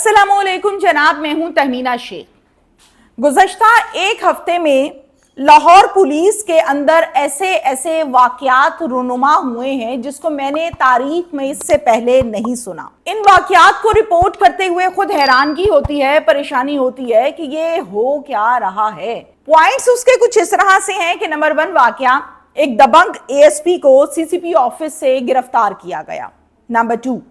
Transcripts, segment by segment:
अस्सलाम वालेकुम जनाब, मैं हूं तहमीना शेख। गुज़श्ता एक हफ्ते में लाहौर पुलिस के अंदर ऐसे ऐसे वाक़यात रुनुमा हुए हैं जिसको मैंने तारीख में इससे पहले नहीं सुना। इन वाक़यात को रिपोर्ट करते हुए खुद हैरानगी होती है, परेशानी होती है कि ये हो क्या रहा है। पॉइंट्स उसके कुछ इस तरह से हैं कि नंबर 1 वाक़या, एक दबंग एएसपी को सीसीपी ऑफिस से गिरफ्तार किया गया। नंबर 2,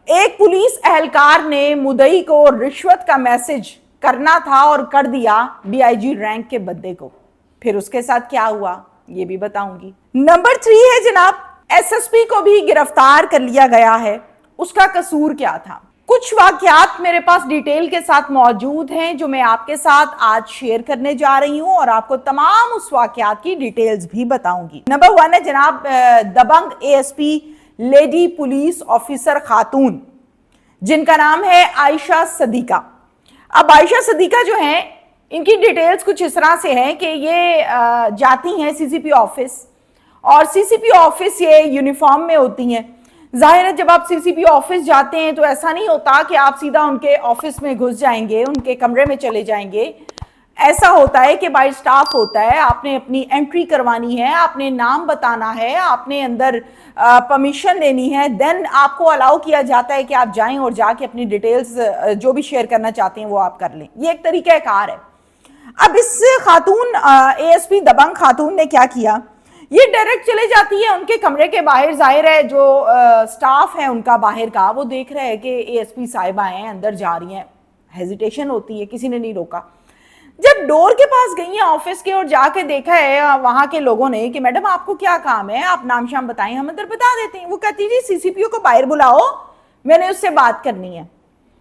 एक पुलिस एहलकार ने मुद्दई को रिश्वत का मैसेज करना था और कर दिया डीआईजी रैंक के बंदे को। फिर उसके साथ क्या हुआ ये भी बताऊंगी। नंबर 3 है जनाब, एसएसपी को भी गिरफ्तार कर लिया गया है। उसका कसूर क्या था? कुछ वाकयात मेरे पास डिटेल के साथ मौजूद हैं जो मैं आपके साथ आज शेयर करने जा रही हूं और आपको तमाम उस वाकयात की डिटेल्स भी बताऊंगी। नंबर 1 है जनाब, दबंग एएसपी लेडी पुलिस ऑफिसर खातून जिनका नाम है आयशा सदीका। अब आयशा सदीका जो हैं, इनकी डिटेल्स कुछ इस तरह से हैं कि ये जाती हैं सीसीपी ऑफिस, और सीसीपी ऑफिस ये यूनिफॉर्म में होती हैं। जाहिर है जब आप सीसीपी ऑफिस जाते हैं तो ऐसा नहीं होता कि आप सीधा उनके ऑफिस में घुस जाएंगे, उनके कमरे में चले जाएंगे। ऐसा होता है कि बाय स्टाफ होता है, आपने अपनी एंट्री करवानी है, आपने नाम बताना है, आपने अंदर परमिशन लेनी है, देन आपको अलाउ किया जाता है कि आप जाएं और जाके अपनी डिटेल्स जो भी शेयर करना चाहते हैं वो आप कर लें। ये एक तरीका कार है। अब इस खातून एएसपी दबंग खातून ने क्या किया, ये डायरेक्ट चले जाती है उनके कमरे के बाहर। जाहिर है जो स्टाफ है उनका बाहर का, वो देख रहे हैं कि एएसपी साहिबा हैं, अंदर जा रही हैं, हेजिटेशन होती है, किसी ने नहीं रोका। जब डोर के पास गई हैं ऑफिस के और जाके देखा है वहां के लोगों ने कि मैडम आपको क्या काम है, आप नाम शाम बताएं, हम अंदर बता देते हैं। वो कहती जी सीसीपीओ को बाहर बुलाओ, मैंने उससे बात करनी है।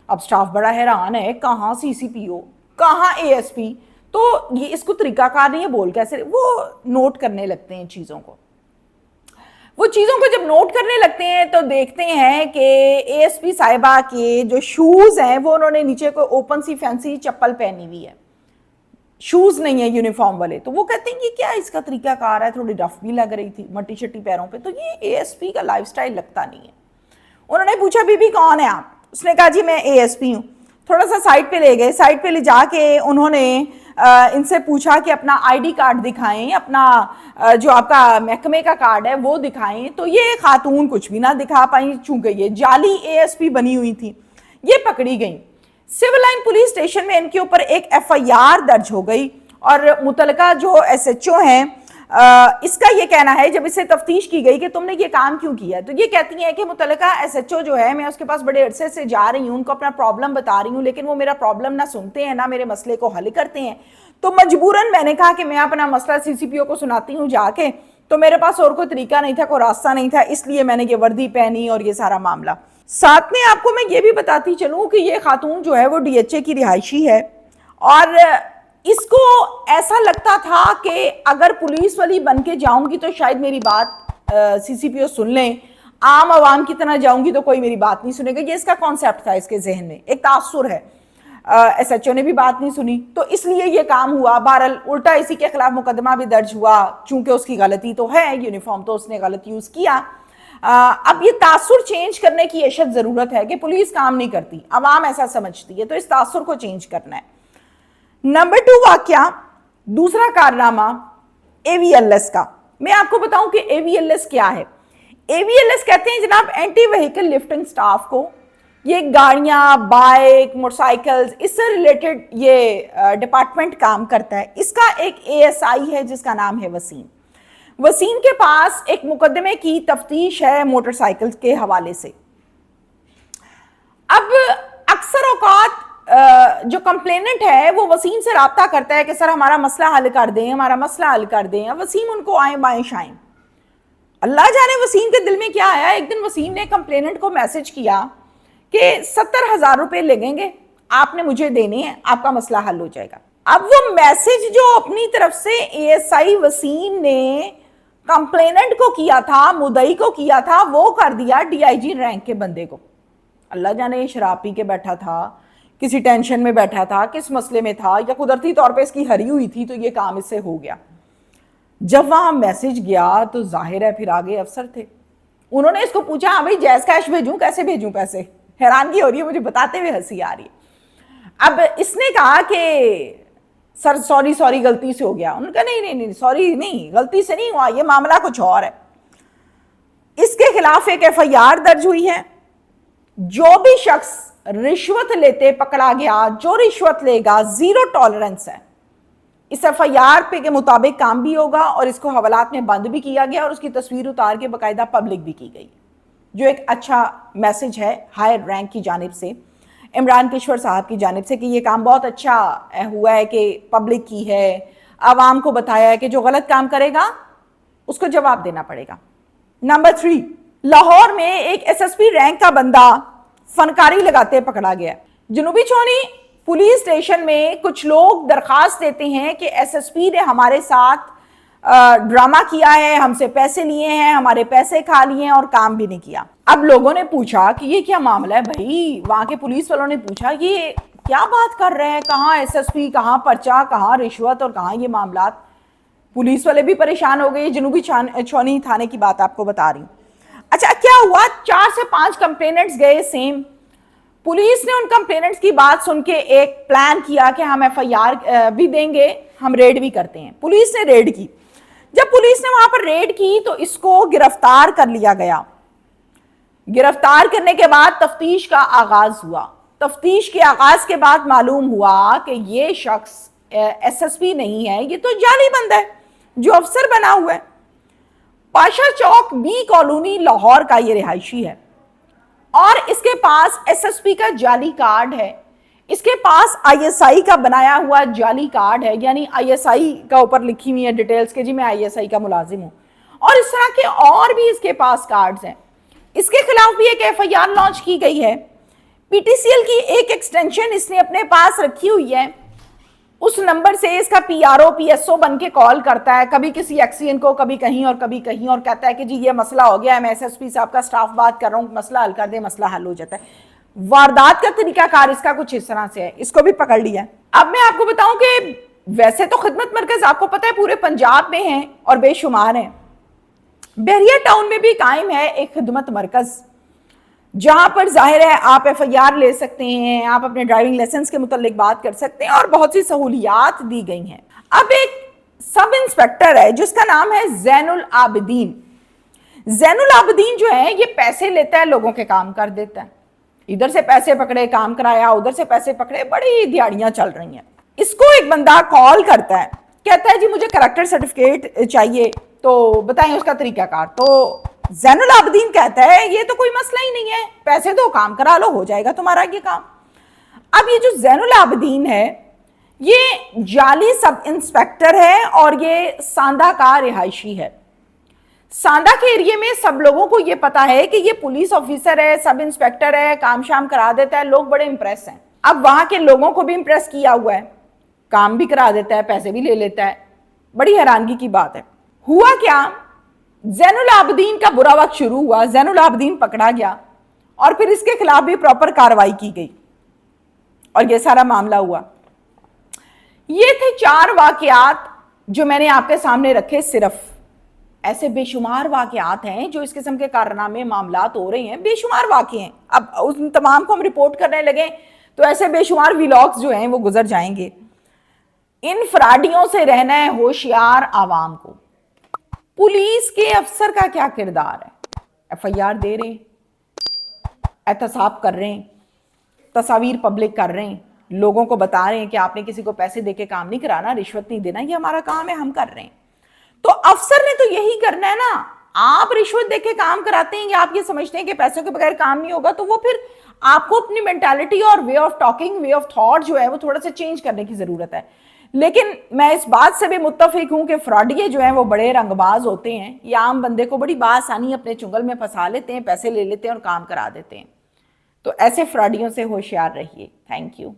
अब स्टाफ बड़ा हैरान है, कहाँ सीसीपीओ, कहाँ एएसपी। तो ये इसको तरीकाकार नहीं है, बोल कैसे, वो नोट करने लगते हैं चीजों को। वो चीजों को जब नोट करने लगते हैं तो देखते हैं कि एएसपी साहिबा के जो शूज हैं वो उन्होंने नीचे कोई ओपन सी फैंसी चप्पल पहनी हुई है, शूज नहीं है यूनिफॉर्म वाले। तो वो कहते हैं ये क्या इसका तरीका कार है, थोड़ी रफ भी लग रही थी, मट्टी शट्टी पैरों पे, तो ये एएसपी का लाइफस्टाइल लगता नहीं है। उन्होंने पूछा बीबी कौन है आप? उसने कहा जी मैं एएसपी हूँ। थोड़ा सा साइड पे ले गए, साइड पे ले जाके उन्होंने इनसे पूछा कि अपना आईडी कार्ड दिखाएं, अपना जो आपका महकमे का कार्ड है वो दिखाएं। तो ये खातून कुछ भी ना दिखा पाई, चूंकि ये जाली एएसपी बनी हुई थी। ये पकड़ी गई। सिविल लाइन पुलिस स्टेशन में इनके ऊपर एक एफआईआर दर्ज हो गई और मुतलका जो एसएचओ हैं इसका ये कहना है, जब इससे तफ्तीश की गई कि तुमने ये काम क्यों किया, तो ये कहती है कि मुतलका एसएचओ जो है, मैं उसके पास बड़े अरसे से जा रही हूँ, उनको अपना प्रॉब्लम बता रही हूँ, लेकिन वो मेरा प्रॉब्लम ना सुनते हैं ना मेरे मसले को हल करते हैं। तो मजबूरन मैंने कहा कि मैं अपना मसला सीसीपीओ को सुनाती हूँ जाके, तो मेरे पास और कोई तरीका नहीं था, कोई रास्ता नहीं था, इसलिए मैंने ये वर्दी पहनी और ये सारा मामला। साथ में आपको मैं ये भी बताती चलूँ कि ये खातून जो है वो डीएचए की रिहायशी है, और इसको ऐसा लगता था कि अगर पुलिस वाली बन के जाऊंगी तो शायद मेरी बात सीसीपीओ सुन लें, आम आवाम की तरह जाऊंगी तो कोई मेरी बात नहीं सुनेगा। ये इसका कॉन्सेप्ट था इसके जहन में, एक तासुर है। एसएचओ ने भी बात नहीं सुनी तो इसलिए ये काम हुआ। बहरहाल उल्टा इसी के खिलाफ मुकदमा भी दर्ज हुआ, चूंकि उसकी गलती तो है, यूनिफॉर्म तो उसने गलत यूज किया। अब ये तासुर चेंज करने की अशद जरूरत है कि पुलिस काम नहीं करती, अवाम ऐसा समझती है, तो इस तासुर को चेंज करना है। नंबर 2 वाकया, दूसरा कारनामा एवीएलएस का। मैं आपको बताऊं कि एवीएलएस क्या है। एवीएलएस कहते हैं जनाब एंटी व्हीकल लिफ्टिंग स्टाफ को। ये गाड़ियां, बाइक, मोटरसाइकिल्स, इससे रिलेटेड ये डिपार्टमेंट काम करता है। इसका एक एएसआई है जिसका नाम है वसीम। वसीम के पास एक मुकदमे की तफ्तीश है मोटरसाइकिल के हवाले से। अब अक्सर औकात जो कंप्लेनेंट है वो वसीम से राब्ता करता है कि सर हमारा मसला हल कर दें, हमारा मसला हल कर दें। वसीम उनको आए बाएं शाएं। अल्लाह जाने वसीम के दिल में क्या आया, एक दिन वसीम ने कंप्लेनेंट को मैसेज किया कि 70,000 रुपए लगेंगे, आपने मुझे देने हैं, आपका मसला हल हो जाएगा। अब वो मैसेज जो अपनी तरफ से एएसआई वसीम ने कंप्लेनेंट को किया था, मुद्दई को किया था, वो कर दिया डीआईजी रैंक के बंदे को। अल्लाह जाने शराब पी के बैठा था, किसी टेंशन में बैठा था, किस मसले में था, या कुदरती तौर पे इसकी हरी हुई थी तो ये काम इससे हो गया। जब वहां मैसेज गया तो जाहिर है फिर आगे अफसर थे, उन्होंने इसको पूछा हाँ भाई जैस कैश भेजूं, कैसे भेजूं पैसे हैरानगी हो रही है मुझे, बताते हुए हंसी आ रही है। अब इसने कहा कि सर सॉरी गलती से हो गया। उन्होंने कहा नहीं सॉरी नहीं, गलती से नहीं हुआ, ये मामला कुछ और है। इसके खिलाफ एक एफआईआर दर्ज हुई है। जो भी शख्स रिश्वत लेते पकड़ा गया, जो रिश्वत लेगा, जीरो टॉलरेंस है। इस एफआईआर पे के मुताबिक काम भी होगा और इसको हवालात में बंद भी किया गया और उसकी तस्वीर उतार के बाकायदा पब्लिक भी की गई, जो एक अच्छा मैसेज है हायर रैंक की जानिब से, इमरान केशवर साहब की जानिब से, कि ये काम बहुत अच्छा हुआ है कि पब्लिक की है, आवाम को बताया है कि जो गलत काम करेगा उसको जवाब देना पड़ेगा। नंबर 3, लाहौर में एक एसएसपी रैंक का बंदा फनकारी लगाते पकड़ा गया। जनूबी छावनी पुलिस स्टेशन में कुछ लोग दरखास्त देते हैं कि एसएसपी ने हमारे साथ ड्रामा किया है, हमसे पैसे लिए हैं, हमारे पैसे खा लिए हैं और काम भी नहीं किया। अब लोगों ने पूछा कि ये क्या मामला है भाई, वहां के पुलिस वालों ने पूछा ये क्या बात कर रहे हैं, कहाँ एसएसपी, कहाँ पर्चा, कहाँ रिश्वत और कहाँ ये मामला। पुलिस वाले भी परेशान हो गए। जनूबी छावनी थाने की बात आपको बता रही हूँ। अच्छा, क्या हुआ, 4 से 5 कंप्लेनेंट्स गए सेम। पुलिस ने उन कंप्लेनेंट्स की बात सुन के एक प्लान किया कि हम एफआईआर भी देंगे, हम रेड भी करते हैं। पुलिस ने रेड की। जब पुलिस ने वहां पर रेड की तो इसको गिरफ्तार कर लिया गया। गिरफ्तार करने के बाद तफ्तीश का आगाज हुआ। तफ्तीश के आगाज के बाद मालूम हुआ कि ये शख्स एसएसपी नहीं है, ये तो जाली बंदा है जो अफसर बना हुआ है। पाशा चौक बी कॉलोनी लाहौर का ये रिहायशी है और इसके पास एसएसपी का जाली कार्ड है, इसके पास आईएसआई का बनाया हुआ जाली कार्ड है, यानी आईएसआई का ऊपर लिखी हुई है डिटेल्स के जी मैं आईएसआई का मुलाजिम हूं, और इस तरह के और भी इसके पास कार्ड्स हैं। इसके खिलाफ भी एक एफआईआर लॉन्च की गई है। पीटीसीएल की एक एक्सटेंशन इसने अपने पास रखी हुई है, उस नंबर से इसका पीआरओ पीएसओ बन के कॉल करता है, कभी किसी एक्सीडेंट को, कभी कहीं और कभी कहीं, और कहता है कि जी ये मसला हो गया है, मैं एसएसपी साहब का स्टाफ बात कर रहा हूँ, मसला हल कर दे, मसला हल हो जाता है। वारदात का तरीकाकार इसका कुछ इस तरह से है। इसको भी पकड़ लिया। अब मैं आपको बताऊं कि वैसे तो खिदमत मरकज आपको पता है पूरे पंजाब में है और बेशुमार है। बहरिया टाउन में भी कायम है एक खिदमत मरकज, जहां पर जाहिर है आप एफआईआर ले सकते हैं, आप अपने ड्राइविंग लाइसेंस के मुतालिक बात कर सकते हैं और बहुत सी सहूलियात दी गई हैं। अब एक सब इंस्पेक्टर है जिसका नाम है जैनुल आबिदीन। जैनुल आबिदीन जो है ये पैसे लेता है, लोगों के काम कर देता है। इधर से पैसे पकड़े, काम कराया, उधर से पैसे पकड़े, बड़ी दिहाड़ियां चल रही हैं। इसको एक बंदा कॉल करता है, कहता है जी मुझे करैक्टर सर्टिफिकेट चाहिए, तो बताएं उसका तरीकाकार। तो जैनुल आबिदीन कहता है ये तो कोई मसला ही नहीं है, पैसे दो, काम करा लो, हो जाएगा तुम्हारा ये काम। अब ये जो जैनुल आबिदीन है ये जाली सब इंस्पेक्टर है और ये सांदा का रिहायशी है। सांदा के एरिया में सब लोगों को ये पता है कि ये पुलिस ऑफिसर है, सब इंस्पेक्टर है, काम शाम करा देता है, लोग बड़े इंप्रेस हैं। अब वहां के लोगों को भी इंप्रेस किया हुआ है, काम भी करा देता है, पैसे भी ले लेता है। बड़ी हैरानगी की बात है। हुआ क्या, जैनुल आबिदीन का बुरा वक्त शुरू हुआ, जैनुल आबिदीन पकड़ा गया और फिर इसके खिलाफ भी प्रॉपर कार्रवाई की गई और ये सारा मामला हुआ। ये थे 4 वाकयात जो मैंने आपके सामने रखे। सिर्फ ऐसे बेशुमार वाकयात हैं जो इस किस्म के कारनामे मामलात हो रहे हैं, बेशुमार वाकये हैं। अब उन तमाम को हम रिपोर्ट करने लगे तो ऐसे बेशुमार व्लॉग्स जो हैं वो गुजर जाएंगे। इन फ्राडियों से रहना है होशियार आवाम को। पुलिस के अफसर का क्या किरदार है, एफआईआर दे रहे हैं, एहतसाब कर रहे हैं, तस्वीर पब्लिक कर रहे हैं, लोगों को बता रहे हैं कि आपने किसी को पैसे देके काम नहीं कराना, रिश्वत नहीं देना, ये हमारा काम है, हम कर रहे हैं। तो अफसर ने तो यही करना है ना। आप रिश्वत देके काम कराते हैं या आप ये समझते हैं कि पैसों के बगैर काम नहीं होगा, तो वो फिर आपको अपनी मेंटालिटी और way of talking, way of thought जो है वो थोड़ा सा चेंज करने की जरूरत है। लेकिन मैं इस बात से भी मुत्तफिक हूं कि फ्रॉडिये जो हैं वो बड़े रंगबाज होते हैं, ये आम बंदे को बड़ी बासानी अपने चुंगल में फंसा लेते हैं, पैसे ले लेते हैं और काम करा देते हैं। तो ऐसे फ्रॉडियों से होशियार रहिए। Thank you.